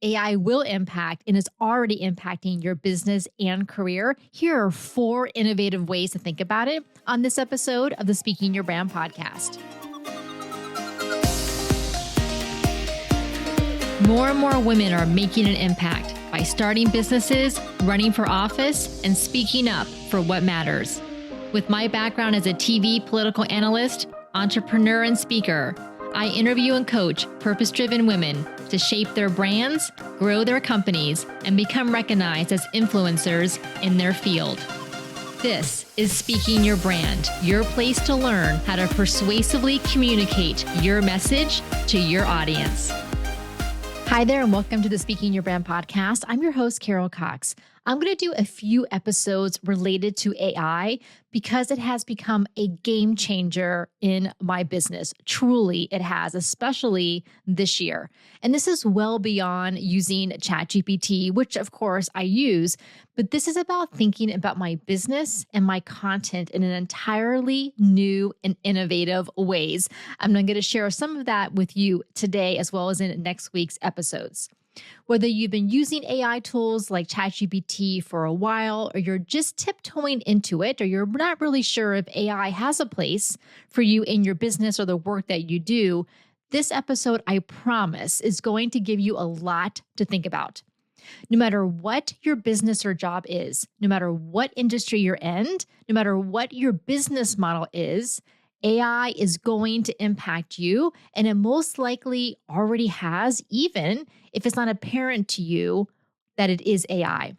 AI will impact and is already impacting your business and career, here are 4 innovative ways to think about it on this episode of the Speaking Your Brand podcast. More and more women are making an impact by starting businesses, running for office, and speaking up for what matters. With my background as a TV political analyst, entrepreneur, and speaker, I interview and coach purpose-driven women to shape their brands, grow their companies, and become recognized as influencers in their field. This is Speaking Your Brand, your place to learn how to persuasively communicate your message to your audience. Hi there, and welcome to the Speaking Your Brand podcast. I'm your host, Carol Cox. I'm going to do a few episodes related to AI because it has become a game changer in my business. Truly, it has, especially this year. And this is well beyond using ChatGPT, which of course I use, but this is about thinking about my business and my content in an entirely new and innovative ways. I'm going to share some of that with you today, as well as in next week's episodes. Whether you've been using AI tools like ChatGPT for a while, or you're just tiptoeing into it, or you're not really sure if AI has a place for you in your business or the work that you do, this episode, I promise, is going to give you a lot to think about. No matter what your business or job is, no matter what industry you're in, no matter what your business model is, AI is going to impact you, and it most likely already has, even if it's not apparent to you that it is AI.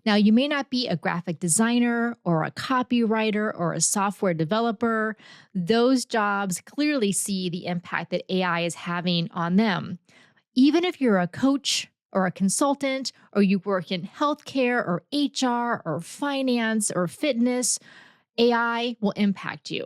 Now, you may not be a graphic designer or a copywriter or a software developer. Those jobs clearly see the impact that AI is having on them. Even if you're a coach or a consultant, or you work in healthcare or HR or finance or fitness, AI will impact you.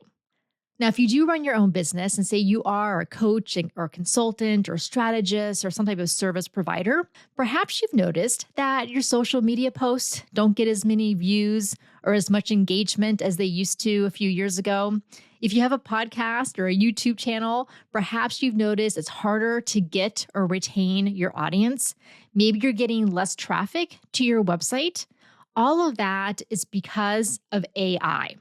Now, if you do run your own business and say you are a coach or a consultant or strategist or some type of service provider, perhaps you've noticed that your social media posts don't get as many views or as much engagement as they used to a few years ago. If you have a podcast or a YouTube channel, perhaps you've noticed it's harder to get or retain your audience. Maybe you're getting less traffic to your website. All of that is because of AI.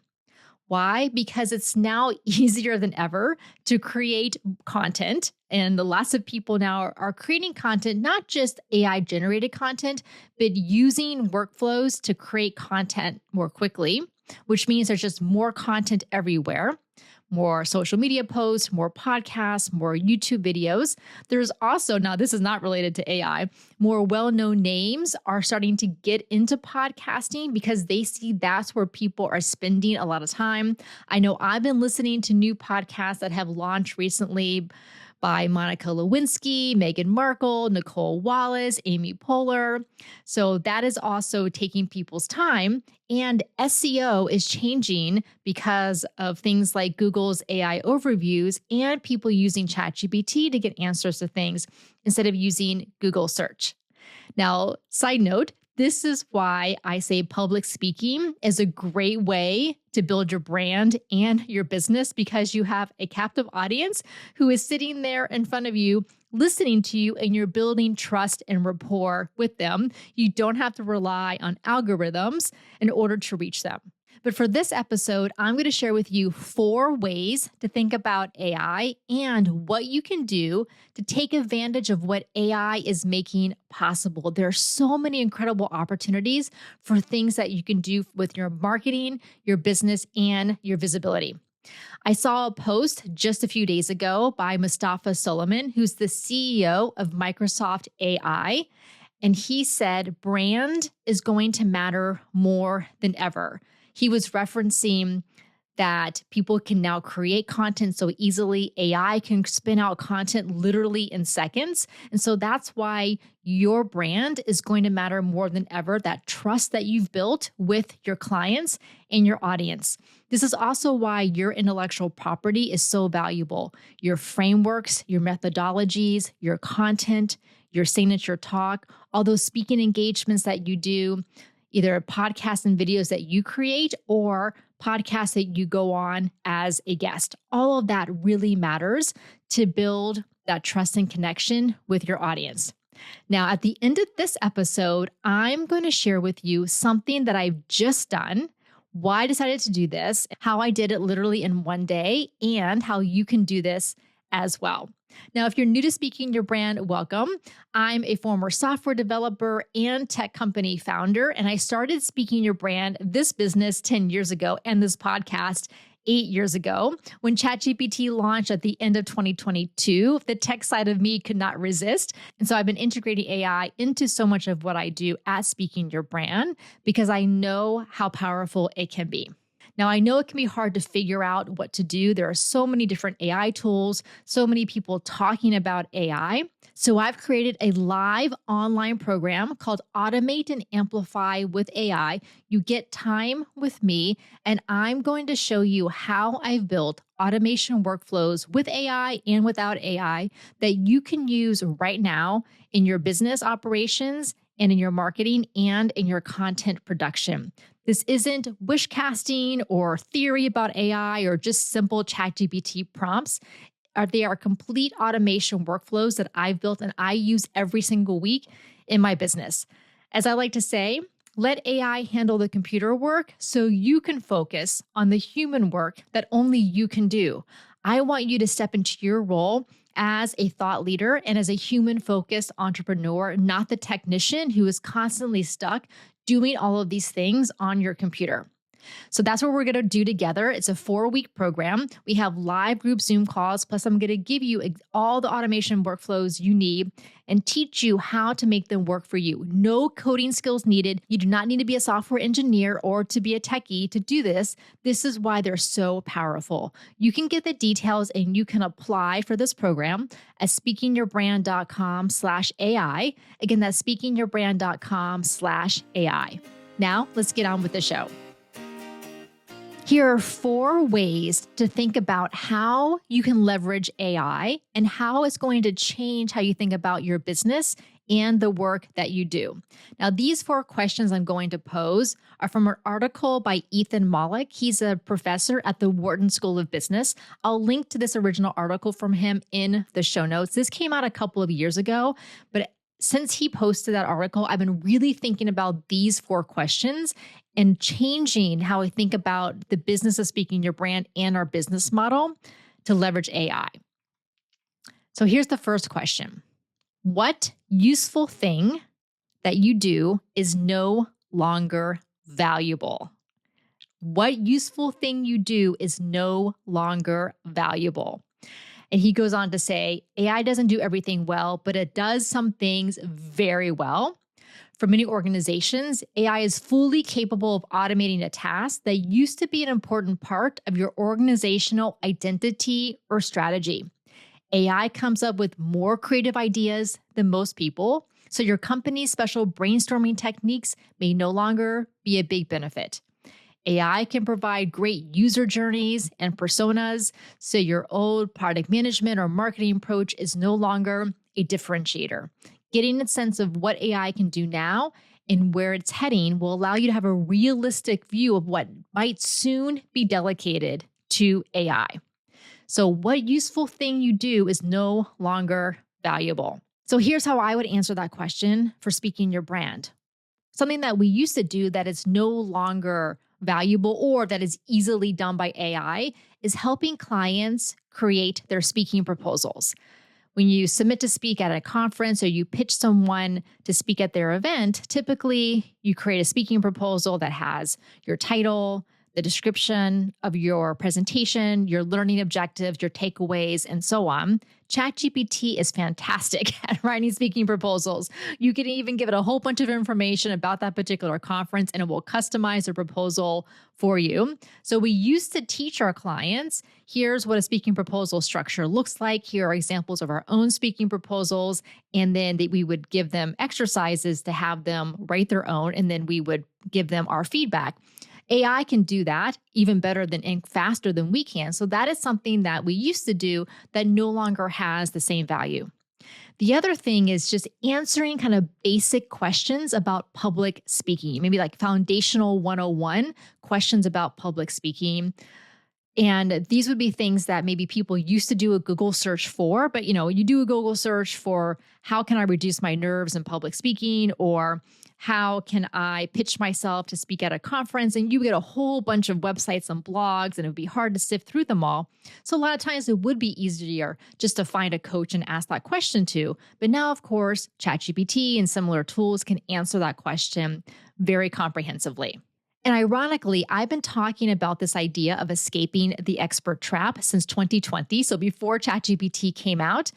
Why? Because it's now easier than ever to create content. And lots of people now are creating content, not just AI-generated content, but using workflows to create content more quickly, which means there's just more content everywhere. More social media posts, more podcasts, more YouTube videos. There's also, now this is not related to AI, more well-known names are starting to get into podcasting because they see that's where people are spending a lot of time. I know I've been listening to new podcasts that have launched recently by Monica Lewinsky, Meghan Markle, Nicole Wallace, Amy Poehler. So that is also taking people's time. And SEO is changing because of things like Google's AI overviews and people using ChatGPT to get answers to things instead of using Google search. Now, side note, this is why I say public speaking is a great way to build your brand and your business, because you have a captive audience who is sitting there in front of you, listening to you, and you're building trust and rapport with them. You don't have to rely on algorithms in order to reach them. But for this episode, I'm going to share with you 4 ways to think about AI and what you can do to take advantage of what AI is making possible. There are so many incredible opportunities for things that you can do with your marketing, your business, and your visibility. I saw a post just a few days ago by Mustafa Solomon, who's the CEO of Microsoft AI. And he said, brand is going to matter more than ever. He was referencing that people can now create content so easily. AI can spin out content literally in seconds. And so that's why your brand is going to matter more than ever, that trust that you've built with your clients and your audience. This is also why your intellectual property is so valuable. Your frameworks, your methodologies, your content, your signature talk, all those speaking engagements that you do, either podcasts and videos that you create or podcasts that you go on as a guest. All of that really matters to build that trust and connection with your audience. Now, at the end of this episode, I'm going to share with you something that I've just done, why I decided to do this, how I did it literally in one day, and how you can do this as well. Now, if you're new to Speaking Your Brand, welcome. I'm a former software developer and tech company founder, and I started Speaking Your Brand, this business 10 years ago, and this podcast 8 years ago when ChatGPT launched at the end of 2022. The tech side of me could not resist. And so I've been integrating AI into so much of what I do at Speaking Your Brand because I know how powerful it can be. Now, I know it can be hard to figure out what to do. There are so many different AI tools, so many people talking about AI. So I've created a live online program called Automate and Amplify with AI. You get time with me, and I'm going to show you how I've built automation workflows with AI and without AI that you can use right now in your business operations and in your marketing and in your content production. This isn't wish casting or theory about AI or just simple ChatGPT prompts. They are complete automation workflows that I've built and I use every single week in my business. As I like to say, let AI handle the computer work so you can focus on the human work that only you can do. I want you to step into your role as a thought leader and as a human-focused entrepreneur, not the technician who is constantly stuck doing all of these things on your computer. So that's what we're going to do together. It's a 4-week program. We have live group Zoom calls, plus I'm going to give you all the automation workflows you need and teach you how to make them work for you. No coding skills needed. You do not need to be a software engineer or to be a techie to do this. This is why they're so powerful. You can get the details and you can apply for this program at speakingyourbrand.com/AI. Again, that's speakingyourbrand.com/AI. Now, let's get on with the show. Here are 4 ways to think about how you can leverage AI and how it's going to change how you think about your business and the work that you do. Now, these 4 questions I'm going to pose are from an article by Ethan Mollick. He's a professor at the Wharton School of Business. I'll link to this original article from him in the show notes. This came out a couple of years ago, but since he posted that article, I've been really thinking about these 4 questions and changing how I think about the business of Speaking Your Brand and our business model to leverage AI. So here's the first question. What useful thing that you do is no longer valuable? What useful thing you do is no longer valuable? And he goes on to say, AI doesn't do everything well, but it does some things very well. For many organizations, AI is fully capable of automating a task that used to be an important part of your organizational identity or strategy. AI comes up with more creative ideas than most people, so your company's special brainstorming techniques may no longer be a big benefit. AI can provide great user journeys and personas, so your old product management or marketing approach is no longer a differentiator. Getting a sense of what AI can do now and where it's heading will allow you to have a realistic view of what might soon be delegated to AI. So what useful thing you do is no longer valuable? So here's how I would answer that question for Speaking Your Brand. Something that we used to do that is no longer valuable or that is easily done by AI is helping clients create their speaking proposals. When you submit to speak at a conference or you pitch someone to speak at their event, typically you create a speaking proposal that has your title, the description of your presentation, your learning objectives, your takeaways, and so on. ChatGPT is fantastic at writing speaking proposals. You can even give it a whole bunch of information about that particular conference, and it will customize a proposal for you. So we used to teach our clients, here's what a speaking proposal structure looks like. Here are examples of our own speaking proposals. And then we would give them exercises to have them write their own, and then we would give them our feedback. AI can do that even better than and faster than we can. So that is something that we used to do that no longer has the same value. The other thing is just answering kind of basic questions about public speaking, maybe like foundational 101 questions about public speaking. And these would be things that maybe people used to do a Google search for, but you do a Google search for how can I reduce my nerves in public speaking, or how can I pitch myself to speak at a conference? And you get a whole bunch of websites and blogs, and it would be hard to sift through them all. So a lot of times it would be easier just to find a coach and ask that question to. But now, of course, ChatGPT and similar tools can answer that question very comprehensively. And ironically, I've been talking about this idea of escaping the expert trap since 2020, so before ChatGPT came out.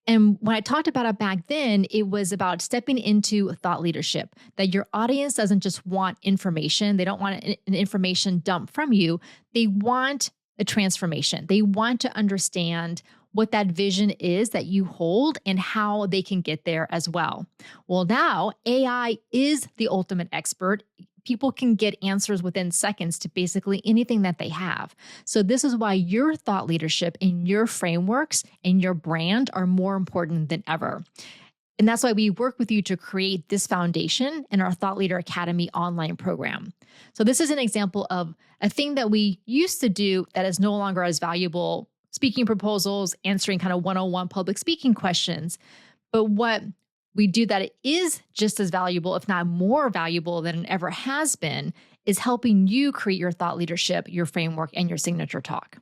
And when I talked about it back then, it was about stepping into thought leadership, that your audience doesn't just want information. They don't want an information dump from you. They want a transformation. They want to understand what that vision is that you hold and how they can get there as well. Well, now AI is the ultimate expert. People can get answers within seconds to basically anything that they have. So this is why your thought leadership and your frameworks and your brand are more important than ever. And that's why we work with you to create this foundation in our Thought Leader Academy online program. So this is an example of a thing that we used to do that is no longer as valuable: speaking proposals, answering kind of one-on-one public speaking questions. But what we do that it is just as valuable, if not more valuable than it ever has been, is helping you create your thought leadership, your framework, and your signature talk.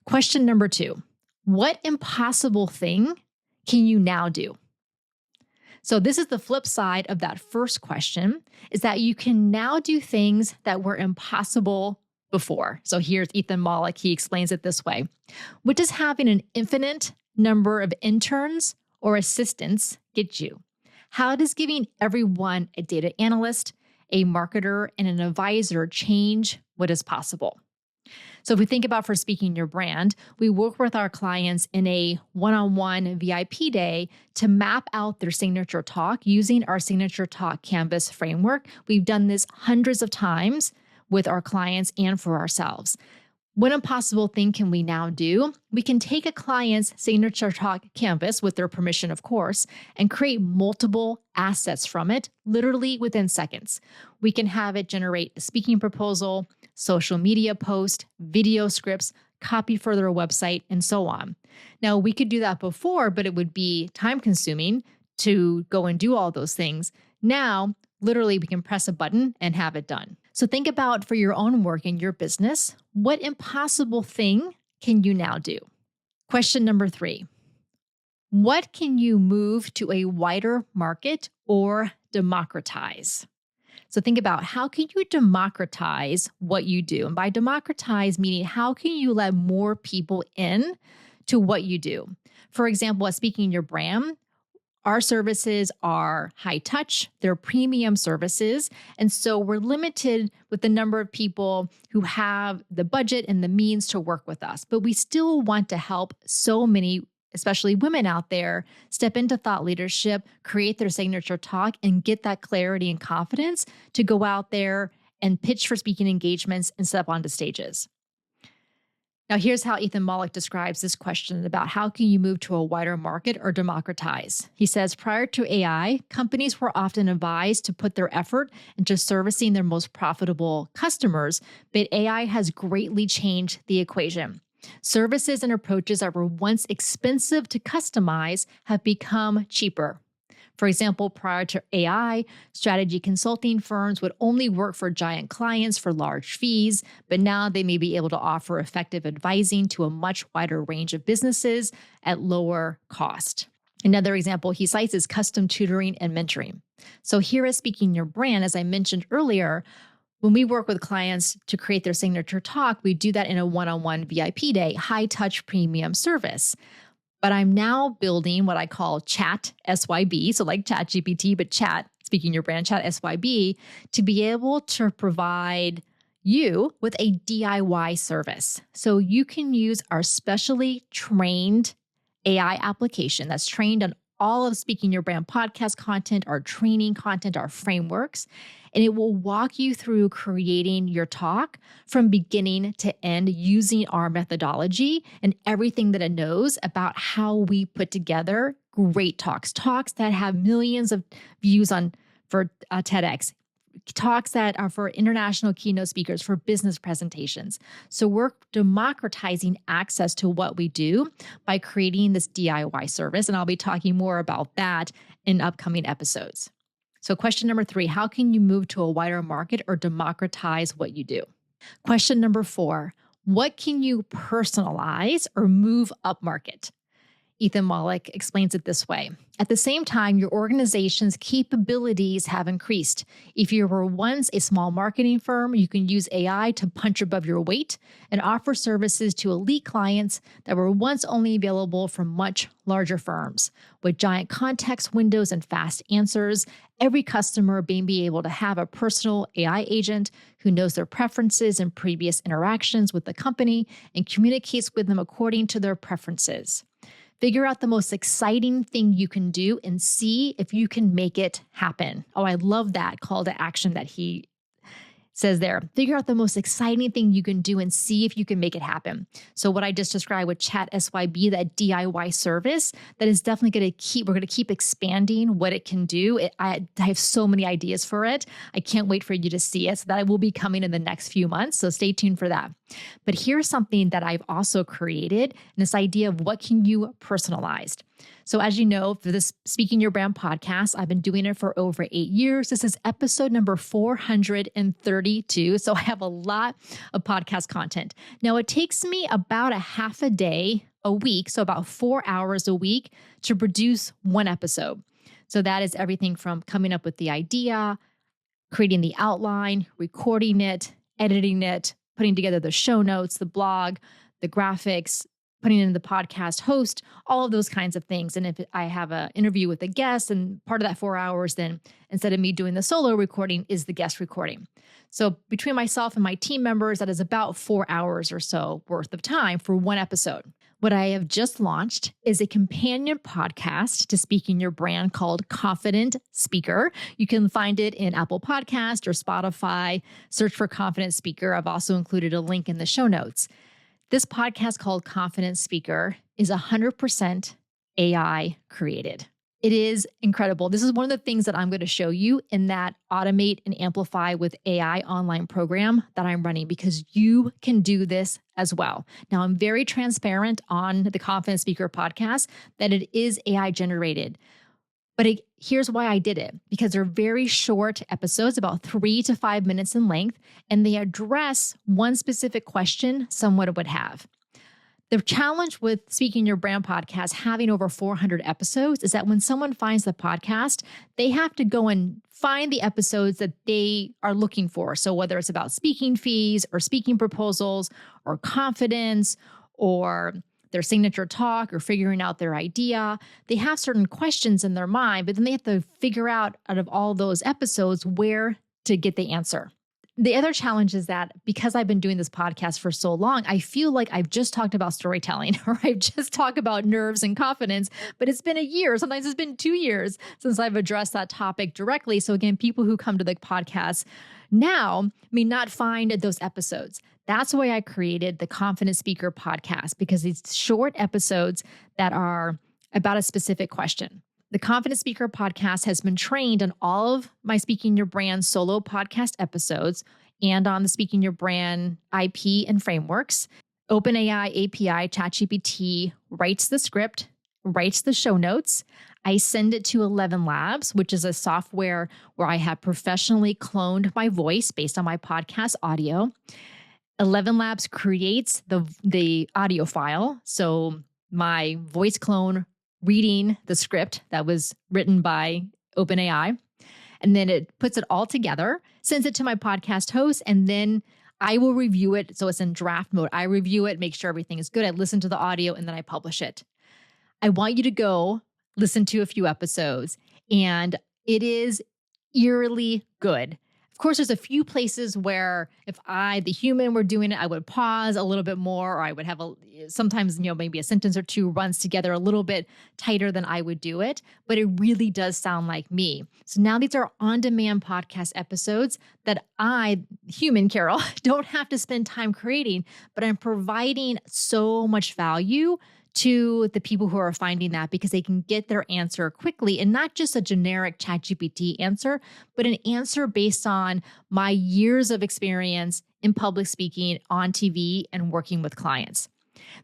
Question number 2, what impossible thing can you now do? So this is the flip side of that first question, is that you can now do things that were impossible before. So here's Ethan Mollick. He explains it this way. What does having an infinite number of interns or assistants get you? How does giving everyone a data analyst, a marketer, and an advisor change what is possible? So if we think about for speaking your brand, we work with our clients in a one-on-one VIP day to map out their signature talk using our signature talk canvas framework. We've done this hundreds of times with our clients and for ourselves. What impossible thing can we now do? We can take a client's signature talk canvas, with their permission, of course, and create multiple assets from it, literally within seconds. We can have it generate a speaking proposal, social media post, video scripts, copy for their website, and so on. Now, we could do that before, but it would be time-consuming to go and do all those things. Now, literally, we can press a button and have it done. So think about, for your own work in your business, what impossible thing can you now do? Question number 3, what can you move to a wider market or democratize? So think about, how can you democratize what you do? And by democratize, meaning how can you let more people in to what you do? For example, at Speaking Your Brand, our services are high touch, they're premium services. And so we're limited with the number of people who have the budget and the means to work with us. But we still want to help so many, especially women out there, step into thought leadership, create their signature talk, and get that clarity and confidence to go out there and pitch for speaking engagements and step onto stages. Now, here's how Ethan Mollick describes this question about how can you move to a wider market or democratize. He says, prior to AI, companies were often advised to put their effort into servicing their most profitable customers, but AI has greatly changed the equation. Services and approaches that were once expensive to customize have become cheaper. For example, prior to AI, strategy consulting firms would only work for giant clients for large fees, but now they may be able to offer effective advising to a much wider range of businesses at lower cost. Another example he cites is custom tutoring and mentoring. So here at Speaking Your Brand, as I mentioned earlier, when we work with clients to create their signature talk, we do that in a one-on-one VIP day, high-touch premium service. But I'm now building what I call Chat SYB, so like ChatGPT, but Chat, Speaking Your Brand, Chat SYB, to be able to provide you with a DIY service. So you can use our specially trained AI application that's trained on all of Speaking Your Brand podcast content, our training content, our frameworks, and it will walk you through creating your talk from beginning to end using our methodology and everything that it knows about how we put together great talks that have millions of views on for TEDx, talks that are for international keynote speakers, for business presentations. So we're democratizing access to what we do by creating this DIY service. And I'll be talking more about that in upcoming episodes. So question number 3, how can you move to a wider market or democratize what you do? Question number 4, what can you personalize or move up market? Ethan Mollick explains it this way. At the same time, your organization's capabilities have increased. If you were once a small marketing firm, you can use AI to punch above your weight and offer services to elite clients that were once only available from much larger firms. With giant context windows and fast answers, every customer may be able to have a personal AI agent who knows their preferences and previous interactions with the company and communicates with them according to their preferences. Figure out the most exciting thing you can do and see if you can make it happen. Oh, I love that call to action that he says there. Figure out the most exciting thing you can do and see if you can make it happen. So what I just described with Chat SYB, that DIY service, that is definitely we're going to keep expanding what it can do. I have so many ideas for it. I can't wait for you to see it. So that will be coming in the next few months. So stay tuned for that. But here's something that I've also created, and this idea of what can you personalize. So as you know, for this Speaking Your Brand podcast, I've been doing it for over 8 years. This is episode number 432. So I have a lot of podcast content. Now it takes me about a half a day a week, so about 4 hours a week to produce one episode. So that is everything from coming up with the idea, creating the outline, recording it, editing it, putting together the show notes, the blog, the graphics, putting in the podcast host, all of those kinds of things. And if I have an interview with a guest and part of that 4 hours, then instead of me doing the solo recording is the guest recording. So between myself and my team members, that is about 4 hours or so worth of time for one episode. What I have just launched is a companion podcast to Speaking Your Brand called Confident Speaker. You can find it in Apple Podcast or Spotify. Search for Confident Speaker. I've also included a link in the show notes. This podcast called Confident Speaker is 100% AI created. It is incredible. This is one of the things that I'm going to show you in that Automate and Amplify with AI online program that I'm running, because you can do this as well. Now, I'm very transparent on the Confident Speaker podcast that it is AI generated. But here's why I did it, because they're very short episodes, about 3 to 5 minutes in length, and they address one specific question someone would have. The challenge with Speaking Your Brand podcast, having over 400 episodes, is that when someone finds the podcast, they have to go and find the episodes that they are looking for. So whether it's about speaking fees or speaking proposals or confidence or their signature talk or figuring out their idea, they have certain questions in their mind, but then they have to figure out of all those episodes where to get the answer. The other challenge is that because I've been doing this podcast for so long, I feel like I've just talked about storytelling or I've just talked about nerves and confidence, but it's been a year. Sometimes it's been 2 years since I've addressed that topic directly. So again, people who come to the podcast now may not find those episodes. That's why I created the Confident Speaker podcast, because it's short episodes that are about a specific question. The Confident Speaker podcast has been trained on all of my Speaking Your Brand solo podcast episodes and on the Speaking Your Brand IP and frameworks. OpenAI API, ChatGPT writes the script, writes the show notes. I send it to 11 Labs, which is a software where I have professionally cloned my voice based on my podcast audio. 11 Labs creates the audio file. So my voice clone reading the script that was written by OpenAI, and then it puts it all together, sends it to my podcast host, and then I will review it. So it's in draft mode. I review it, make sure everything is good. I listen to the audio, and then I publish it. I want you to go listen to a few episodes, and it is eerily good. Of course, there's a few places where if I, the human, were doing it, I would pause a little bit more, or I would have sometimes, maybe a sentence or two runs together a little bit tighter than I would do it, but it really does sound like me. So now these are on-demand podcast episodes that I, human Carol, don't have to spend time creating, but I'm providing so much value to the people who are finding that, because they can get their answer quickly, and not just a generic ChatGPT answer, but an answer based on my years of experience in public speaking, on TV, and working with clients.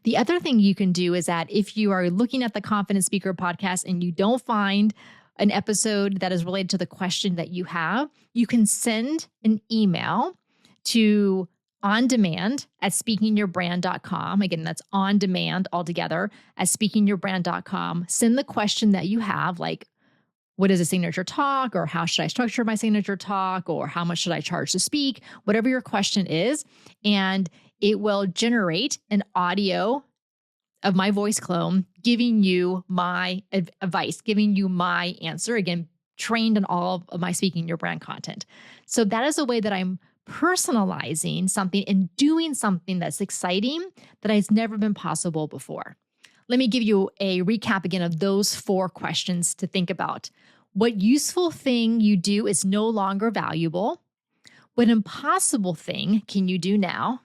The other thing you can do is that if you are looking at the Confident Speaker podcast and you don't find an episode that is related to the question that you have, you can send an email to ondemand@speakingyourbrand.com. Again, that's on demand altogether at speakingyourbrand.com. Send the question that you have, like, what is a signature talk, or how should I structure my signature talk, or how much should I charge to speak, whatever your question is. And it will generate an audio of my voice clone giving you my advice, giving you my answer, again, trained in all of my Speaking Your Brand content. So that is a way that I'm personalizing something and doing something that's exciting that has never been possible before. Let me give you a recap again of those 4 questions to think about. What useful thing you do is no longer valuable? What impossible thing can you do now?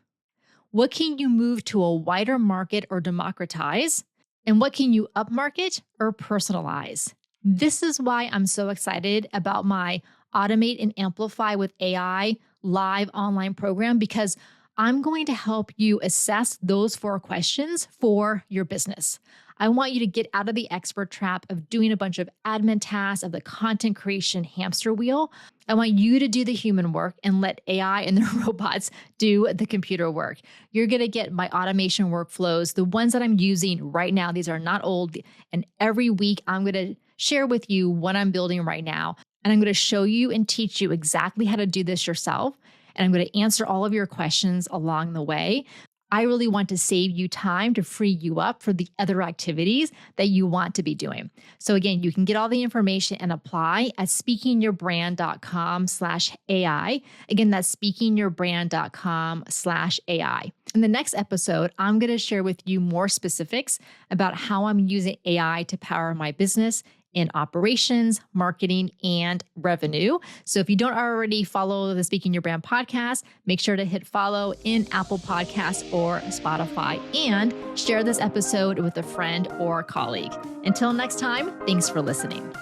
What can you move to a wider market or democratize? And what can you upmarket or personalize? This is why I'm so excited about my Automate and Amplify with AI live online program, because I'm going to help you assess those 4 questions for your business. I want you to get out of the expert trap of doing a bunch of admin tasks, of the content creation hamster wheel. I want you to do the human work and let AI and the robots do the computer work. You're going to get my automation workflows, the ones that I'm using right now. These are not old. And every week I'm going to share with you what I'm building right now. And I'm going to show you and teach you exactly how to do this yourself. And I'm going to answer all of your questions along the way. I really want to save you time to free you up for the other activities that you want to be doing. So again, you can get all the information and apply at speakingyourbrand.com/AI. Again, that's speakingyourbrand.com/AI. In the next episode, I'm going to share with you more specifics about how I'm using AI to power my business in operations, marketing, and revenue. So if you don't already follow the Speaking Your Brand podcast, make sure to hit follow in Apple Podcasts or Spotify, and share this episode with a friend or colleague. Until next time, thanks for listening.